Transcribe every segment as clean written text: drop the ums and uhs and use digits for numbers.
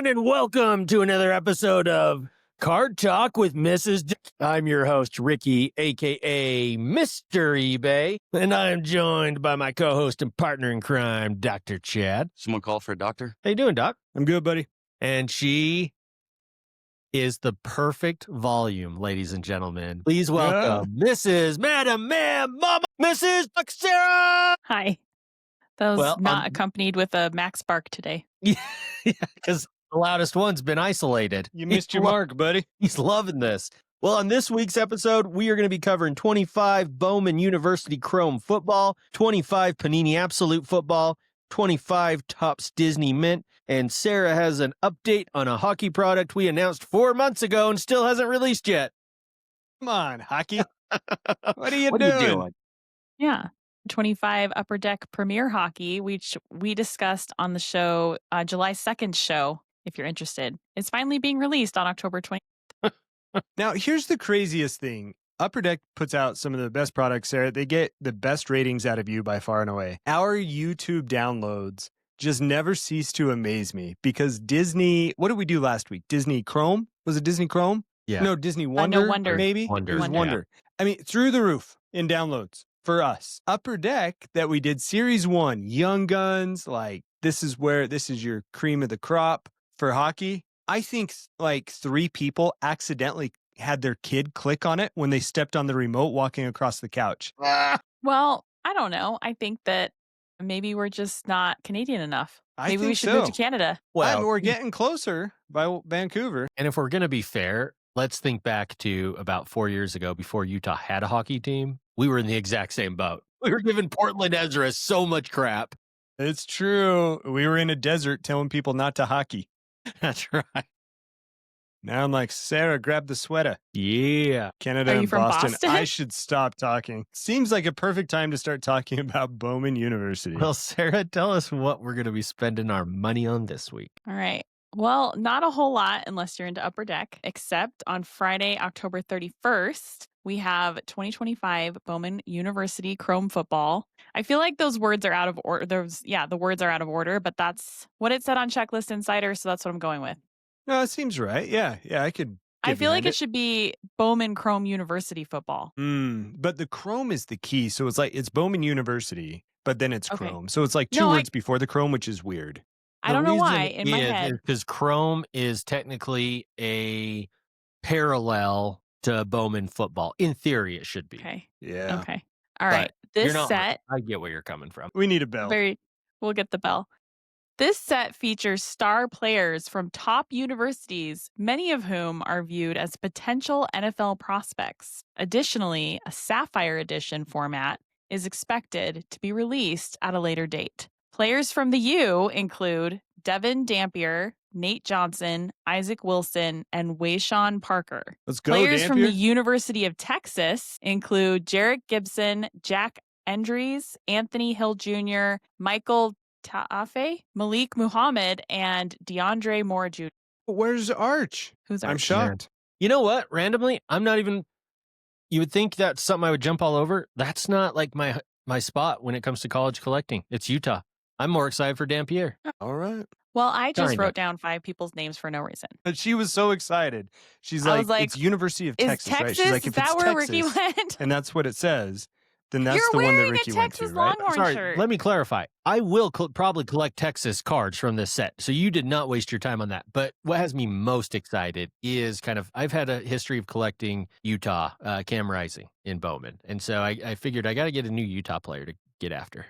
everyone, and welcome to another episode of Card Talk with Mrs. I'm your host, Ricky, a.k.a. Mr. eBay, and I am joined by my co-host and partner in crime, Dr. Chad. Someone call for a doctor? How you doing, Doc? I'm good, buddy. And she is the perfect volume, ladies and gentlemen. Please welcome Mrs. Madam Ma'am Mama, Mrs. Sarah! Hi. That was not accompanied with a Max bark today. Yeah, because the loudest one's been isolated. You missed your mark, buddy. He's loving this. Well, on this week's episode, we are going to be covering 25 Bowman University Chrome Football, 25 Panini Absolute Football, 25 Topps Disney Mint, and Sarah has an update on a hockey product we announced 4 months ago and still hasn't released yet. Come on, hockey. What are you doing? Yeah. 25 Upper Deck Premier Hockey, which we discussed on the show, July 2nd show, if you're interested. It's finally being released on October 20th. Now, here's the craziest thing. Upper Deck puts out some of the best products, Sarah. They get the best ratings out of you by far and away. Our YouTube downloads just never cease to amaze me because Disney, what did we do last week? Disney Chrome? Was it Disney Chrome? Yeah. No, Disney Wonder, Wonder. maybe? Wonder. It was Wonder. Yeah. I mean, through the roof in downloads for us. Upper Deck that we did Series 1, Young Guns, like this is your cream of the crop for hockey. I think like 3 people accidentally had their kid click on it when they stepped on the remote walking across the couch. Well, I don't know. I think that maybe we're just not Canadian enough. Maybe we should so. move to Canada. Well, we're getting closer by Vancouver. And if we're going to be fair, let's think back to about 4 years ago before Utah had a hockey team. We were in the exact same boat. We were giving Portland Ezra so much crap. It's true. We were in a desert telling people not to hockey. That's right. Now I'm like, Sarah, grab the sweater. Yeah. Canada Are you and from Boston. Boston? I should stop talking. Seems like a perfect time to start talking about Bowman University. Well, Sarah, tell us what we're going to be spending our money on this week. All right. Well, not a whole lot unless you're into Upper Deck, except on Friday, October 31st, we have 2025 Bowman University Chrome Football. I feel like those words are out of order. The words are out of order, but that's what it said on Checklist Insider, so that's what I'm going with. No, it seems right. Yeah, I could. I feel like it should be Bowman Chrome University Football. But the Chrome is the key. So it's Bowman University, but then it's Okay. Chrome. So it's like two words before the Chrome, which is weird. I don't know why in my head. Because Chrome is technically a parallel to Bowman football. In theory, it should be. Okay. Yeah. Okay. All right. This set. I get where you're coming from. We need a bell. We'll get the bell. This set features star players from top universities, many of whom are viewed as potential NFL prospects. Additionally, a Sapphire Edition format is expected to be released at a later date. Players from the U include Devin Dampier, Nate Johnson, Isaac Wilson, and Wayshawn Parker. Let's go, Players Dampier. from the University of Texas include Jarek Gibson, Jack Endries, Anthony Hill Jr., Michael Taafe, Malik Muhammad, and DeAndre Moore Jr. Where's Arch? Who's Arch? I'm shocked. You know what? Randomly, I'm not even... You would think that's something I would jump all over. That's not like my spot when it comes to college collecting. It's Utah. I'm more excited for Dampier. All right. Well, I just wrote down 5 people's names for no reason. But she was so excited. She's I like, was like, it's University of Texas, right? She's like, if is that it's where Texas, Ricky went? and that's what it says, then that's You're the one that wearing Ricky a went to, Texas right? Longhorn Sorry, shirt. let me clarify. I will probably collect Texas cards from this set, so you did not waste your time on that. But what has me most excited is I've had a history of collecting Utah, Cam Rising in Bowman. And so I figured I got to get a new Utah player to get after.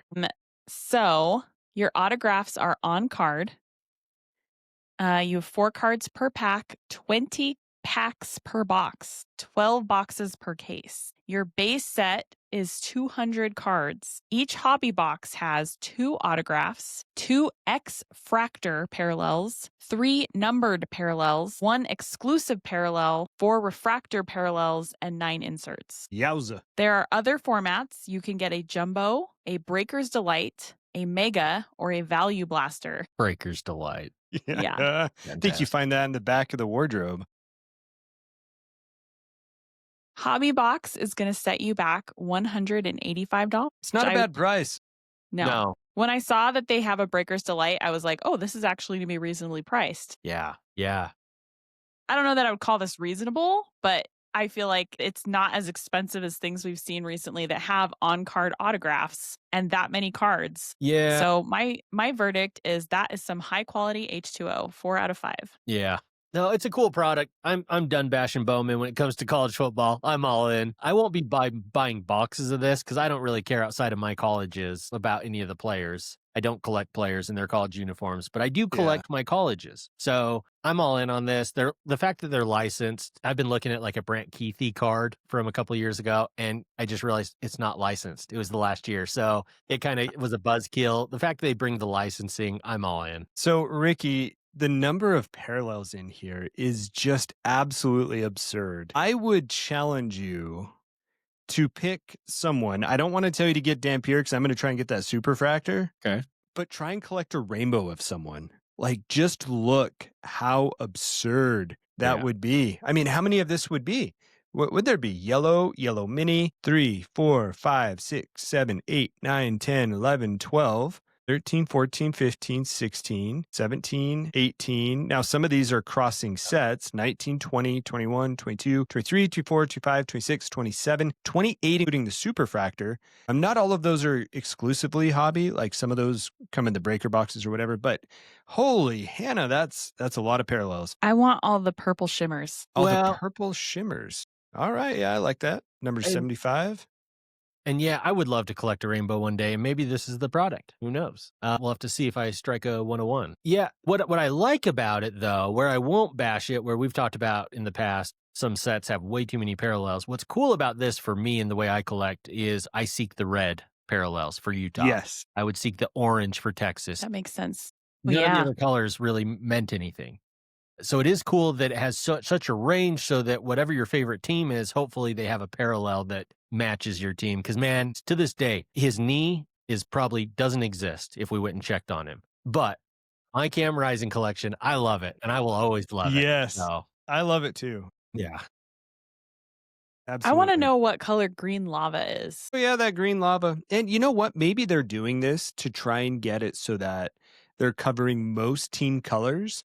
So your autographs are on card. You have 4 cards per pack, 20 packs per box, 12 boxes per case. Your base set is 200 cards. Each hobby box has 2 autographs, 2 X-Fractor parallels, 3 numbered parallels, 1 exclusive parallel, 4 refractor parallels, and 9 inserts. Yowza. There are other formats. You can get a Jumbo, a Breaker's Delight, a Mega, or a Value Blaster. Breaker's Delight. Yeah. I think you find that in the back of the wardrobe. Hobby Box is going to set you back $185. It's not a bad price. No. When I saw that they have a Breaker's Delight, I was like, oh, this is actually going to be reasonably priced. Yeah. I don't know that I would call this reasonable, but I feel like it's not as expensive as things we've seen recently that have on-card autographs and that many cards. Yeah. So my verdict is that is some high-quality H2O, 4 out of 5. Yeah. No, it's a cool product. I'm done bashing Bowman when it comes to college football. I'm all in. I won't be buying boxes of this because I don't really care outside of my colleges about any of the players. I don't collect players in their college uniforms, but I do collect my colleges. So I'm all in on this. The fact that they're licensed, I've been looking at like a Brant Keithy card from a couple of years ago, and I just realized it's not licensed. It was the last year. So it kind of was a buzzkill. The fact that they bring the licensing, I'm all in. So, Ricky, the number of parallels in here is just absolutely absurd. I would challenge you to pick someone. I don't want to tell you to get Dampier because I'm going to try and get that superfractor. Okay. But try and collect a rainbow of someone. Like, just look how absurd that would be. I mean, how many of this would be? What would there be? Yellow mini, 3, 4, 5, 6, 7, 8, 9, 10, 11, 12. 13, 14, 15, 16, 17, 18. Now, some of these are crossing sets. 19, 20, 21, 22, 23, 24, 25, 26, 27, 28, including the superfractor. Not all of those are exclusively hobby. Like some of those come in the breaker boxes or whatever. But holy Hannah, that's a lot of parallels. I want all the purple shimmers. All the purple shimmers. All right. Yeah, I like that. Number 75. And yeah, I would love to collect a rainbow one day, and maybe this is the product. Who knows? We'll have to see if I strike a 101. Yeah, what I like about it, though, where I won't bash it, where we've talked about in the past, some sets have way too many parallels. What's cool about this for me and the way I collect is I seek the red parallels for Utah. Yes. I would seek the orange for Texas. That makes sense. None of the other colors really meant anything. So it is cool that it has such a range so that whatever your favorite team is, hopefully they have a parallel that matches your team. Because, man, to this day, his knee probably doesn't exist if we went and checked on him. But my Cam Rising collection, I love it, and I will always love it. Yes. So, I love it too. yeah. Absolutely. I want to know what color green lava is. Oh, yeah, that green lava. And you know what? Maybe they're doing this to try and get it so that they're covering most team colors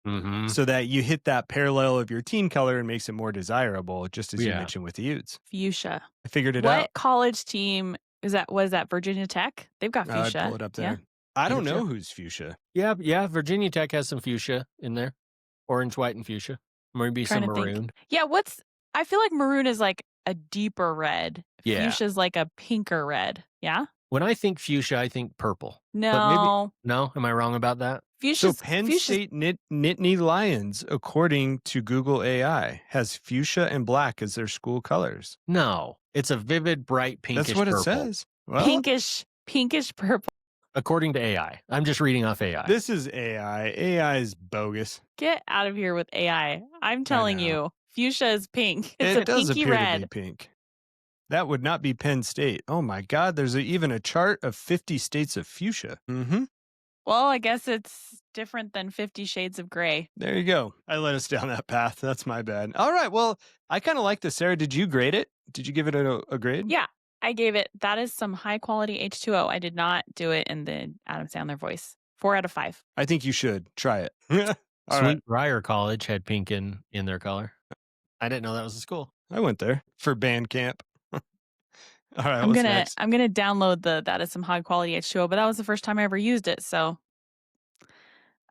so that you hit that parallel of your team color and makes it more desirable, just as you mentioned with the Utes. Fuchsia. I figured it out. What college team is that? Was that Virginia Tech? They've got fuchsia. I'd pull it up there. I don't know who's fuchsia. Yeah. Virginia Tech has some fuchsia in there. Orange, white, and fuchsia. Maybe some maroon. Yeah, I feel like maroon is like a deeper red. Yeah. Fuchsia is like a pinker red. Yeah? When I think fuchsia, I think purple. No. No? Am I wrong about that? So Penn State Nittany Lions, according to Google AI, has fuchsia and black as their school colors. No. It's a vivid, bright pinkish purple. That's what it says. Well, pinkish purple. According to AI. I'm just reading off AI. This is AI. AI is bogus. Get out of here with AI. I'm telling you, fuchsia is pink. It's it a does pinky appear red. to be pink. That would not be Penn State. Oh my God, there's even a chart of 50 states of fuchsia. Well, I guess it's different than 50 Shades of Gray. There you go. I led us down that path. That's my bad. All right. Well, I kind of like this. Sarah, did you grade it? Did you give it a grade? Yeah, I gave it. That is some high quality H2O. I did not do it in the Adam Sandler voice. 4 out of 5. I think you should try it. Sweet Briar College had pink in their color. I didn't know that was a school. I went there for band camp. All right, I'm gonna download that is some high quality H2O, but that was the first time I ever used it. So,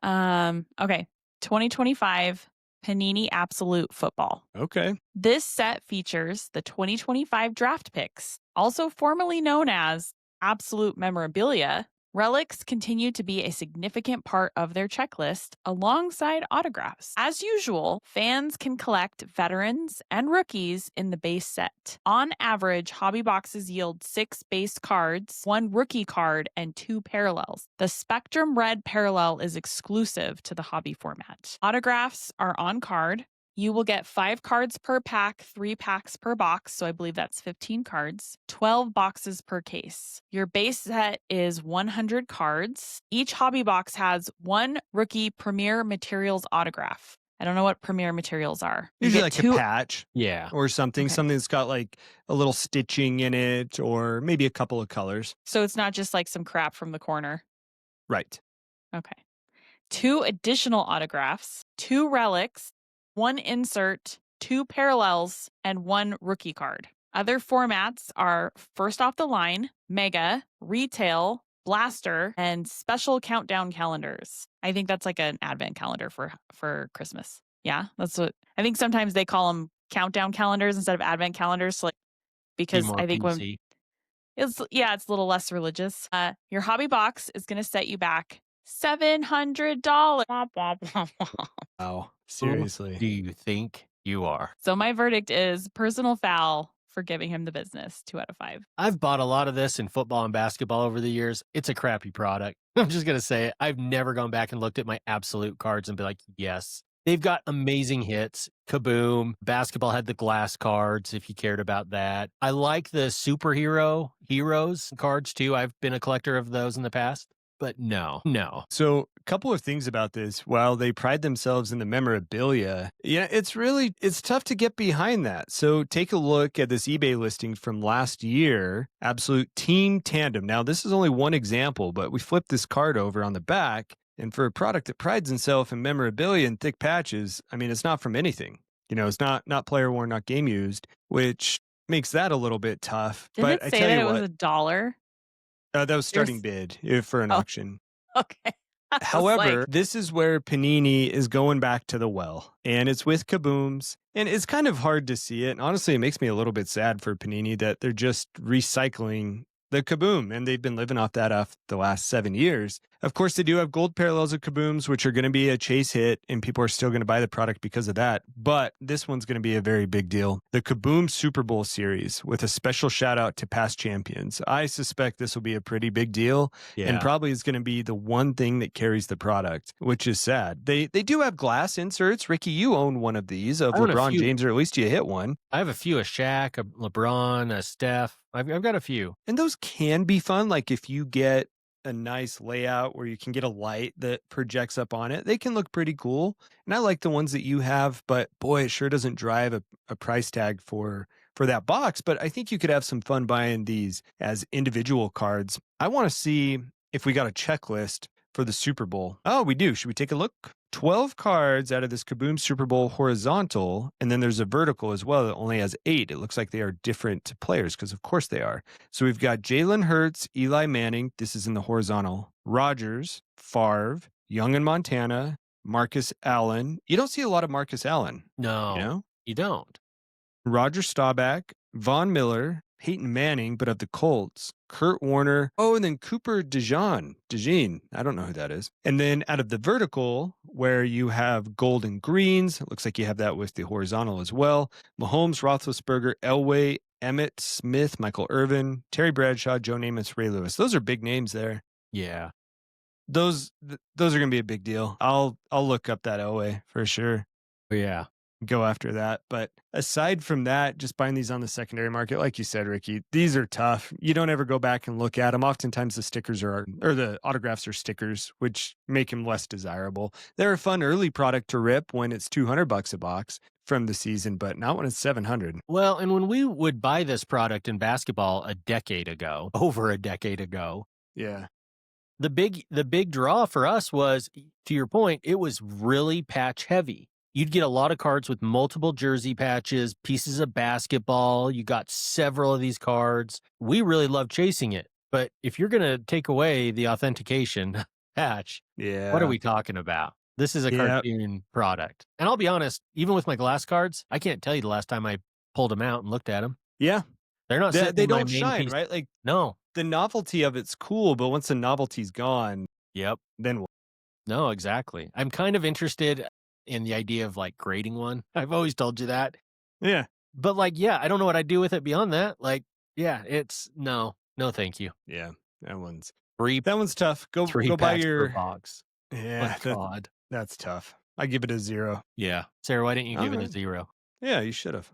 okay, 2025 Panini Absolute Football. Okay. This set features the 2025 draft picks, also formerly known as Absolute Memorabilia. Relics continue to be a significant part of their checklist alongside autographs. As usual, fans can collect veterans and rookies in the base set. On average, hobby boxes yield 6 base cards, 1 rookie card, and 2 parallels. The Spectrum Red parallel is exclusive to the hobby format. Autographs are on card. You will get 5 cards per pack, 3 packs per box, so I believe that's 15 cards, 12 boxes per case. Your base set is 100 cards. Each hobby box has 1 rookie Premier Materials autograph. I don't know what Premier Materials are. Usually like a patch. Yeah. Or something. Okay. Something that's got like a little stitching in it or maybe a couple of colors. So it's not just like some crap from the corner. Right. Okay. 2 additional autographs, 2 relics, 1 insert, 2 parallels, and 1 rookie card. Other formats are first off the line, mega, retail, blaster, and special countdown calendars. I think that's like an advent calendar for Christmas. Yeah, that's what I think. Sometimes they call them countdown calendars instead of advent calendars, so Be because more I think when PC. it's a little less religious. Your hobby box is going to set you back $700. Wow. Who Seriously. do you think you are? So my verdict is personal foul for giving him the business. 2 out of 5. I've bought a lot of this in football and basketball over the years. It's a crappy product. I'm just going to say it. I've never gone back and looked at my absolute cards and be like, yes. They've got amazing hits. Kaboom. Basketball had the glass cards, if you cared about that. I like the superhero heroes cards, too. I've been a collector of those in the past. But no. So a couple of things about this. While they pride themselves in the memorabilia, it's tough to get behind that. So take a look at this eBay listing from last year, Absolute Team Tandem. Now, this is only one example, but we flipped this card over on the back. And for a product that prides itself in memorabilia and thick patches, I mean, it's not from anything. It's not player worn, not game used, which makes that a little bit tough. Did but it I say tell that you it what, was $1? that was starting bid for an Oh. auction. Okay. However, this is where Panini is going back to the well, and it's with Kabooms, and it's kind of hard to see it. And honestly, it makes me a little bit sad for Panini that they're just recycling the Kaboom, and they've been living off that the last 7 years. Of course, they do have gold parallels of Kabooms, which are going to be a chase hit, and people are still going to buy the product because of that. But this one's going to be a very big deal. The Kaboom Super Bowl series with a special shout out to past champions. I suspect this will be a pretty big deal, and probably is going to be the one thing that carries the product, which is sad. They do have glass inserts. Ricky, you own one of these of LeBron James, or at least you hit one. I have a few, a Shaq, a LeBron, a Steph. I've got a few. And those can be fun. Like if you get a nice layout where you can get a light that projects up on it, they can look pretty cool. And I like the ones that you have, but boy, it sure doesn't drive a price tag for that box. But I think you could have some fun buying these as individual cards. I want to see if we got a checklist for the Super Bowl. Oh, we do. Should we take a look? 12 cards out of this Kaboom Super Bowl horizontal, and then there's a vertical as well that only has 8. It looks like they are different players because, of course, they are. So we've got Jalen Hurts, Eli Manning. This is in the horizontal. Rodgers, Favre, Young in Montana, Marcus Allen. You don't see a lot of Marcus Allen. No, you don't. Roger Staubach, Von Miller, Peyton Manning, but of the Colts, Kurt Warner. Oh, and then Cooper DeJean. I don't know who that is. And then out of the vertical, where you have gold and greens, it looks like you have that with the horizontal as well. Mahomes, Roethlisberger, Elway, Emmett Smith, Michael Irvin, Terry Bradshaw, Joe Namath, Ray Lewis. Those are big names there. Yeah. Those are going to be a big deal. I'll look up that Elway for sure. Yeah. Go after that. But aside from that, just buying these on the secondary market, like you said, Ricky, these are tough. You don't ever go back and look at them. Oftentimes the stickers or the autographs are stickers, which make them less desirable. They're a fun early product to rip when it's $200 a box from the season, but not when it's $700. Well, and when we would buy this product in basketball over a decade ago, yeah, the big draw for us was, to your point, it was really patch heavy. You'd get a lot of cards with multiple jersey patches, pieces of basketball. You got several of these cards. We really love chasing it. But if you're going to take away the authentication patch, what are we talking about? This is a cartoon product. And I'll be honest, even with my glass cards, I can't tell you the last time I pulled them out and looked at them. Yeah. They're not They don't shine, right? Like, no. The novelty of it's cool, but once the novelty's gone, then what? No, exactly. I'm kind of interested in the idea of like grading one. I've always told you that. Yeah. But like, I don't know what I'd do with it beyond that. Like, it's no, thank you. Yeah. That one's tough. Go buy your box. Yeah. God. That's tough. I give it a 0. Yeah. Sarah, why didn't you give it a 0? Yeah, you should have.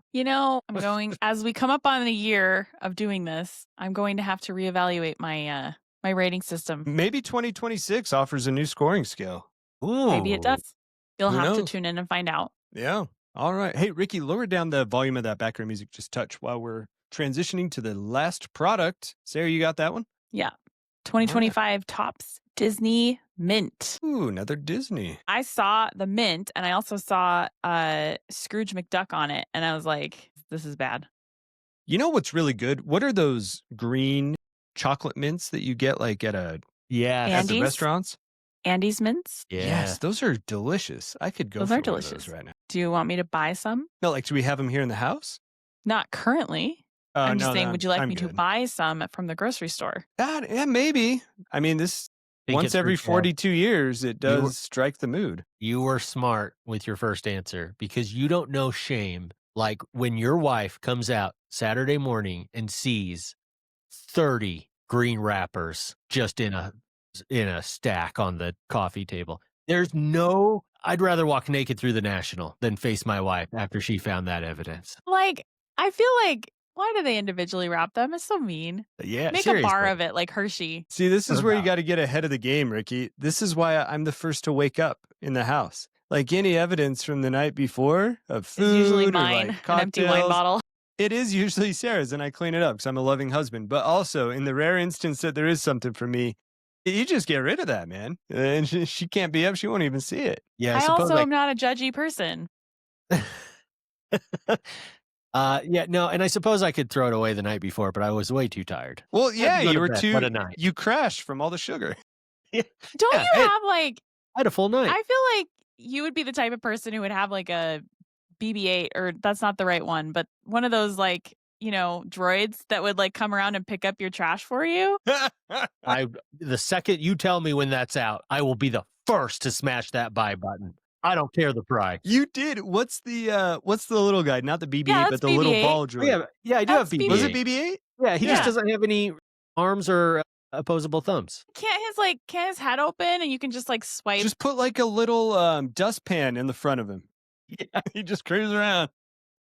As we come up on a year of doing this, I'm going to have to reevaluate my my rating system. Maybe 2026 offers a new scoring scale. Ooh. Maybe it does. You'll Who have to knows? tune in and find out. Yeah. All right. Hey, Ricky, lower down the volume of that background music just touch while we're transitioning to the last product. Sarah, you got that one? Yeah. 2025 Topps Disney Mint. Ooh, another Disney. I saw the Mint, and I also saw Scrooge McDuck on it, and I was like, this is bad. You know what's really good? What are those green chocolate mints that you get like at Yeah. at the Andes? restaurants? Andes Mints? Yeah. Yes, those are delicious. I could go Those for are one of delicious. those right now. Do you want me to buy some? No, like, do we have them here in the house? Not currently. Oh, I'm just no, saying, no, would you like I'm me to good. buy some from the grocery store? Yeah, maybe. I mean, this Think once it's every pretty bad. 42 years, it You were- does strike the mood. You were smart with your first answer because you don't know shame. Like when your wife comes out Saturday morning and sees 30 green wrappers just in a stack on the coffee table. I'd rather walk naked through the National than face my wife after she found that evidence. Like, I feel like, why do they individually wrap them? It's so mean. Yeah, Make a bar of it like Hershey. See, this is What where you about? got to get ahead of the game, Ricky. This is why I'm the first to wake up in the house. Like any evidence from the night before of food It's usually or mine, like an empty wine cocktails, bottle. it is usually Sarah's, and I clean it up because I'm a loving husband. But also, in the rare instance that there is something for me, you just get rid of that, man. And she can't be up. She won't even see it. Yeah, I suppose also am not a judgy person. yeah, no, and I suppose I could throw it away the night before, but I was way too tired. Well, to yeah, go you to were bed. too. What a night. You crashed from all the sugar. Don't Yeah, you have like, I had a full night. I feel like you would be the type of person who would have like a BB-8, or that's not the right one, but one of those like, droids that would like come around and pick up your trash for you. The second you tell me when that's out, I will be the first to smash that buy button. I don't care the price. You did. What's the little guy? Not the BB-8, Yeah, but that's the little BB-8. ball Oh, droid. yeah, I do have That's BB-8. Was it BB-8? Yeah, he just Yeah. doesn't have any arms or opposable thumbs. Can't his head open and you can just like swipe? Just put like a little dustpan in the front of him. Yeah. He just cruises around.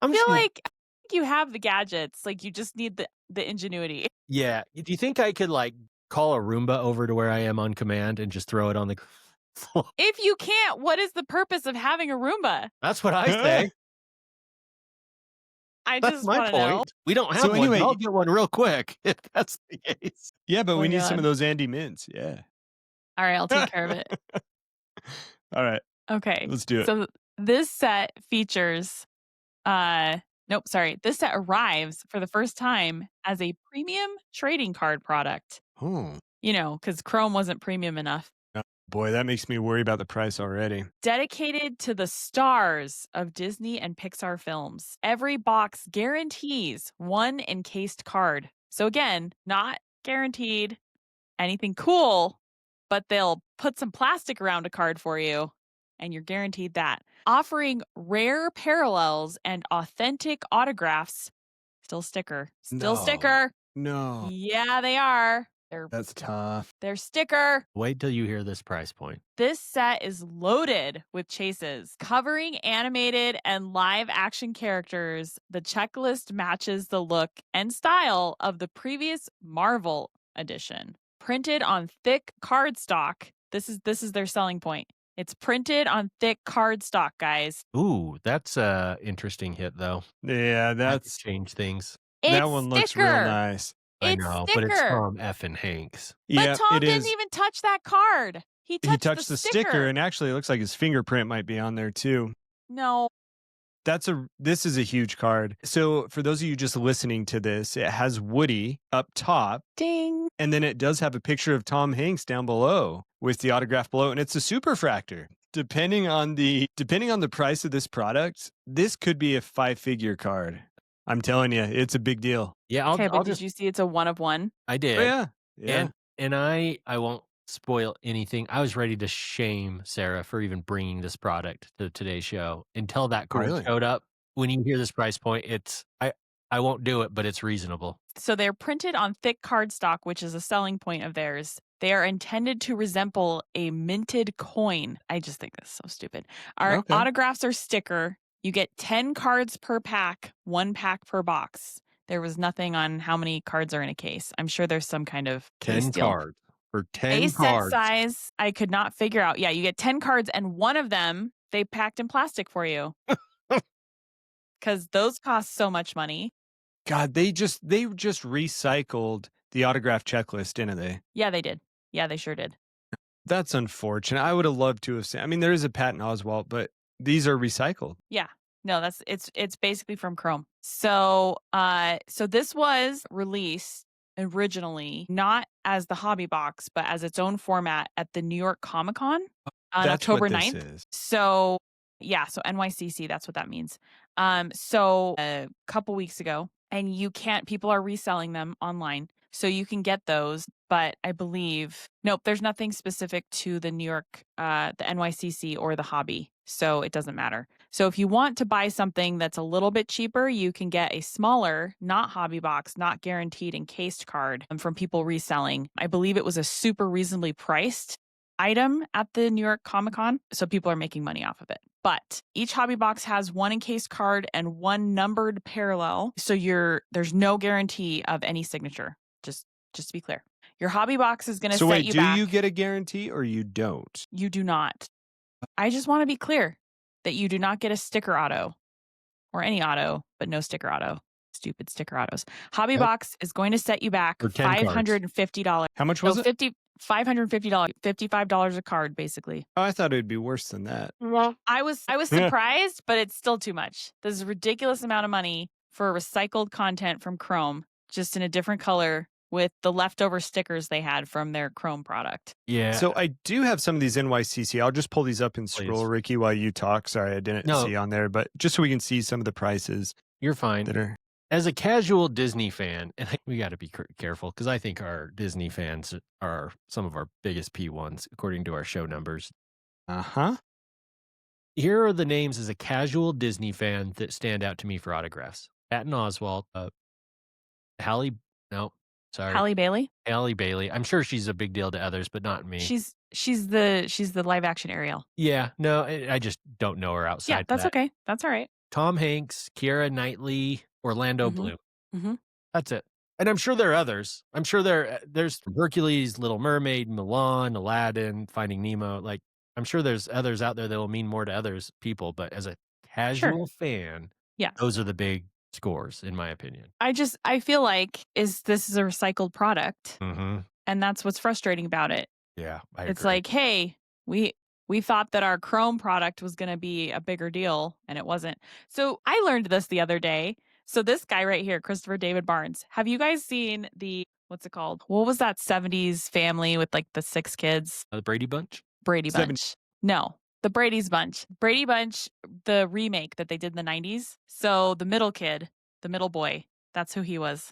I I'm feel just gonna- like you have the gadgets. Like you just need the ingenuity. Yeah. Do you think I could like call a Roomba over to where I am on command and just throw it on the floor? If you can't, what is the purpose of having a Roomba? That's what I say. I That's just my want to know. point. We don't have So one. anyway- But I'll get one real quick if that's the case. Yeah, but Oh we my need some God. of those Andy Mints. Yeah. All right, I'll take care of it. All right, Okay. let's do it. So this set features this set arrives for the first time as a premium trading card product. Oh, Because Chrome wasn't premium enough. boy, that makes me worry about the price already. Dedicated to the stars of Disney and Pixar films. Every box guarantees one encased card. So again, not guaranteed anything cool, but they'll put some plastic around a card for you, and you're guaranteed that. Offering rare parallels and authentic autographs. Still sticker. Still No. sticker. No, Yeah, they are. that's tough. They're sticker. Wait till you hear this price point. This set is loaded with chases, covering animated and live action characters. The checklist matches the look and style of the previous Marvel edition. Printed on thick cardstock. This is their selling point. It's printed on thick cardstock, guys. Ooh, that's a interesting hit though. Yeah, That could that's change things. It's that one looks real sticker. nice. I It's know, sticker. but it's from Effin Hanks. But Yeah, Tom it didn't is. even touch that card. He He touched, touched the sticker, and actually, it looks like his fingerprint might be on there too. no. This is a huge card. So for those of you just listening to this, it has Woody up top, Ding. and then it does have a picture of Tom Hanks down below with the autograph below, and it's a superfractor. Depending on the price of this product, this could be a 5-figure card. I'm telling you, it's a big deal. Yeah, Okay, I'll but just. did you see it's a one of one? I did. Oh, yeah. Yeah. And I won't spoil anything. I was ready to shame Sarah for even bringing this product to today's show until that card Really? showed up. When you hear this price point, I won't do it, but it's reasonable. So they're printed on thick cardstock, which is a selling point of theirs. They are intended to resemble a minted coin. I just think that's so stupid. Our Okay. autographs are sticker. You get 10 cards per pack, 1 pack per box. There was nothing on how many cards are in a case. I'm sure there's some kind of case 10 deal. cards for 10 A cards. set size, I could not figure out. Yeah, you get 10 cards, and one of them they packed in plastic for you. Because those cost so much money. God, they just recycled the autograph checklist, didn't they? Yeah, they did. Yeah, they sure did. That's unfortunate. I would have loved to have seen. I mean, there is a Patton Oswalt, but these are recycled. Yeah. No, it's basically from Chrome. So so this was released originally not as the hobby box, but as its own format at the New York Comic Con on That's October what this 9th. is. So yeah, so NYCC, that's what that means. So a couple weeks ago, and people are reselling them online. So you can get those, but I believe, nope, there's nothing specific to the New York, the NYCC or the hobby. So it doesn't matter. So if you want to buy something that's a little bit cheaper, you can get a smaller, not hobby box, not guaranteed encased card from people reselling. I believe it was a super reasonably priced item at the New York Comic Con. So people are making money off of it. But each hobby box has one encased card and one numbered parallel. So there's no guarantee of any signature. Just to be clear. Your hobby box is going to set you back. Do you get a guarantee or you don't? You do not. I just want to be clear that you do not get a sticker auto or any auto, but no sticker auto. Stupid sticker autos. Hobby box is going to set you back For 10 $550. How much was it? $550, $55 a card, basically. Oh, I thought it would be worse than that. I was surprised, but it's still too much. This is a ridiculous amount of money for recycled content from Chrome, just in a different color with the leftover stickers they had from their Chrome product. Yeah. So I do have some of these NYCC. I'll just pull these up and scroll, Please. Ricky, while you talk. Sorry, I didn't see on there, but just so we can see some of the prices You're fine. that are. As a casual Disney fan, and we got to be careful because I think our Disney fans are some of our biggest P1s, according to our show numbers. Uh-huh. Here are the names as a casual Disney fan that stand out to me for autographs. Patton Oswalt, Halle Bailey. Halle Bailey. I'm sure she's a big deal to others, but not me. She's the live action Ariel. Yeah, no, I just don't know her outside. Yeah, that's that. okay. That's all right. Tom Hanks, Keira Knightley, Orlando Bloom. Mhm. That's it. And I'm sure there are others. I'm sure there's Hercules, Little Mermaid, Mulan, Aladdin, Finding Nemo. Like, I'm sure there's others out there that will mean more to others people. But as a casual fan, Yeah. those are the big scores, in my opinion. I feel like this is a recycled product, Mm-hmm. and that's what's frustrating about it. Yeah, It's agree. like, hey, we thought that our Chrome product was going to be a bigger deal, and it wasn't. So I learned this the other day. So this guy right here, Christopher David Barnes, have you guys seen what's it called? What was that 70s family with like the 6 kids? The Brady Bunch? Brady Bunch. No, the Brady's Bunch. Brady Bunch, the remake that they did in the 90s. So the middle kid, the middle boy, that's who he was.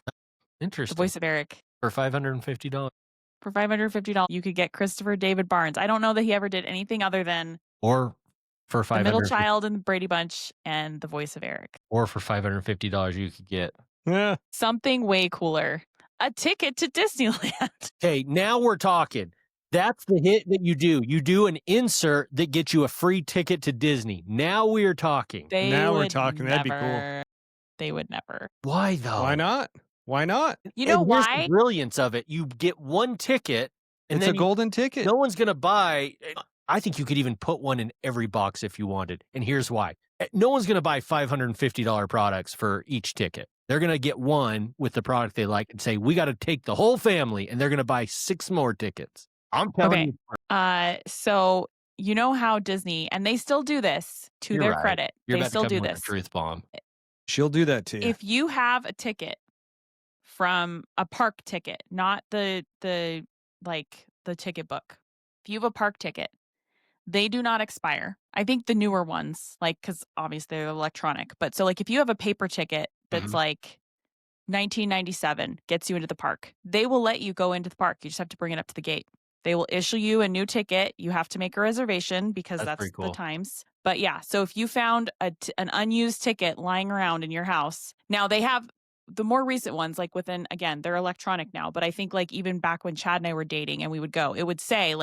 Interesting. The voice of Eric. For $550. For $550, you could get Christopher David Barnes. I don't know that he ever did anything other than Or for the middle child in the Brady Bunch and the voice of Eric. Or for $550, you could get something way cooler. A ticket to Disneyland. Okay, now we're talking. That's the hit that you do. You do an insert that gets you a free ticket to Disney. Now we are talking. We're talking. That'd be cool. They would never. Why though? Why not? Why not? You know and here's why? The brilliance of it. You get one ticket, and it's then a golden ticket. No one's going to buy. I think you could even put one in every box if you wanted. And here's why. No one's going to buy $550 products for each ticket. They're going to get one with the product they like and say, we got to take the whole family, and they're going to buy 6 more tickets. I'm telling you. So you know how Disney, and they still do this to their credit. They still do this. Truth bomb. She'll do that to you. If you have a ticket from a park ticket, not the ticket book. If you have a park ticket, they do not expire. I think the newer ones, because obviously they're electronic. But so if you have a paper ticket that's like 1997, gets you into the park, they will let you go into the park. You just have to bring it up to the gate. They will issue you a new ticket. You have to make a reservation because that's cool. the times. But yeah, so if you found an unused ticket lying around in your house, now they have the more recent ones, again, they're electronic now. But I think even back when Chad and I were dating and we would go, it would say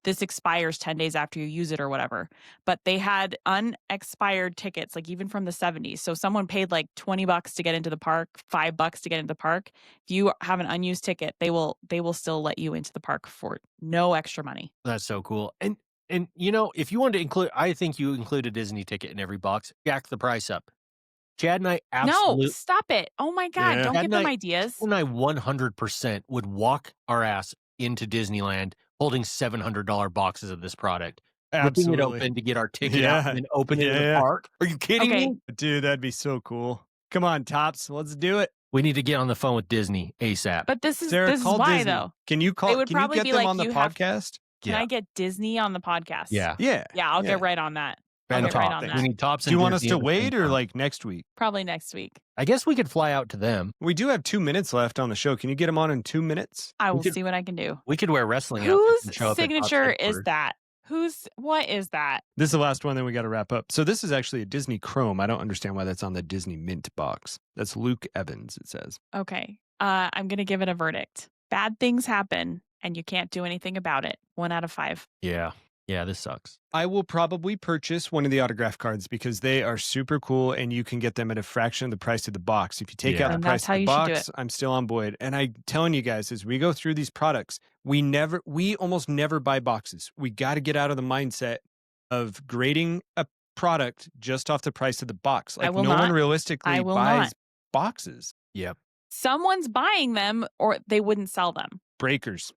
this expires 10 days after you use it or whatever. But they had unexpired tickets, even from the 70s. So someone paid $20 to get into the park, $5 to get into the park. If you have an unused ticket, they will still let you into the park for no extra money. That's so cool. And if you wanted to include, I think you include a Disney ticket in every box, jack the price up. Chad and I absolutely... No, stop it. Oh my God, don't give them ideas. Chad and I 100% would walk our ass into Disneyland holding $700 boxes of this product. Absolutely. Ripping it open to get our ticket out and then open it in the park. Are you kidding me? Dude, that'd be so cool. Come on, Tops. Let's do it. We need to get on the phone with Disney ASAP. But this is Sarah, this is call why Disney. though. Can you call? They would Can you probably get be them like, on the you have- podcast? Can I get Disney on the podcast? Yeah. Yeah. Yeah, I'll get right on that. I'll get right on We that. need Tops. Do you want us to wait or like next week? Probably next week. I guess we could fly out to them. We do have 2 minutes left on the show. Can you get them on in 2 minutes? I will see what I can do. We could wear wrestling outfits and show Whose up at Tops signature is headquarters. that? What is that? This is the last one, then we got to wrap up. So this is actually a Disney Chrome. I don't understand why that's on the Disney Mint box. That's Luke Evans, it says. Okay. I'm going to give it a verdict. Bad things happen and you can't do anything about it. 1 out of 5. Yeah. Yeah, this sucks. I will probably purchase one of the autograph cards because they are super cool and you can get them at a fraction of the price of the box. If you take out the And price that's how of the you should do box, I'm still on board. And I'm telling you guys, as we go through these products, we almost never buy boxes. We got to get out of the mindset of grading a product just off the price of the box. Like no one realistically buys boxes. Yep. Someone's buying them or they wouldn't sell them. Breakers.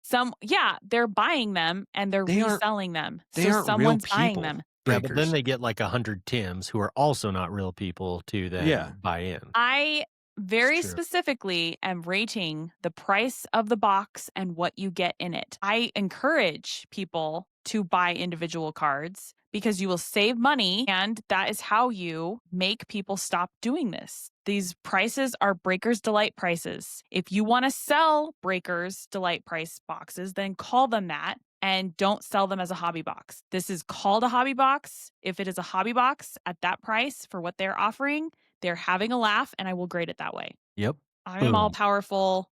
They're buying them and they're reselling them. They aren't someone's real buying people. them. Yeah, but then they get like 100 Tims who are also not real people to then buy in. I very specifically am rating the price of the box and what you get in it. I encourage people to buy individual cards because you will save money and that is how you make people stop doing this. These prices are Breakers Delight prices. If you want to sell Breakers Delight price boxes, then call them that and don't sell them as a hobby box. This is called a hobby box. If it is a hobby box at that price for what they're offering, they're having a laugh and I will grade it that way. Yep. I'm all powerful.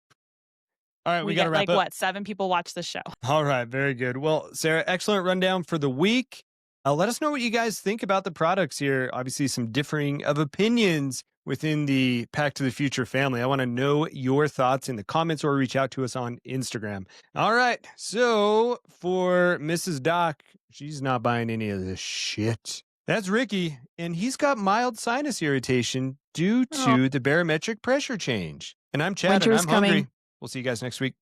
All right, we got to wrap up. up. 7 people watch this show. All right, very good. Well, Sarah, excellent rundown for the week. Let us know what you guys think about the products here. Obviously, some differing of opinions within the Pack to the Future family. I want to know your thoughts in the comments or reach out to us on Instagram. All right, so for Mrs. Doc, she's not buying any of this shit. That's Ricky, and he's got mild sinus irritation due to the barometric pressure change. And I'm Chad, and I'm hungry. We'll see you guys next week.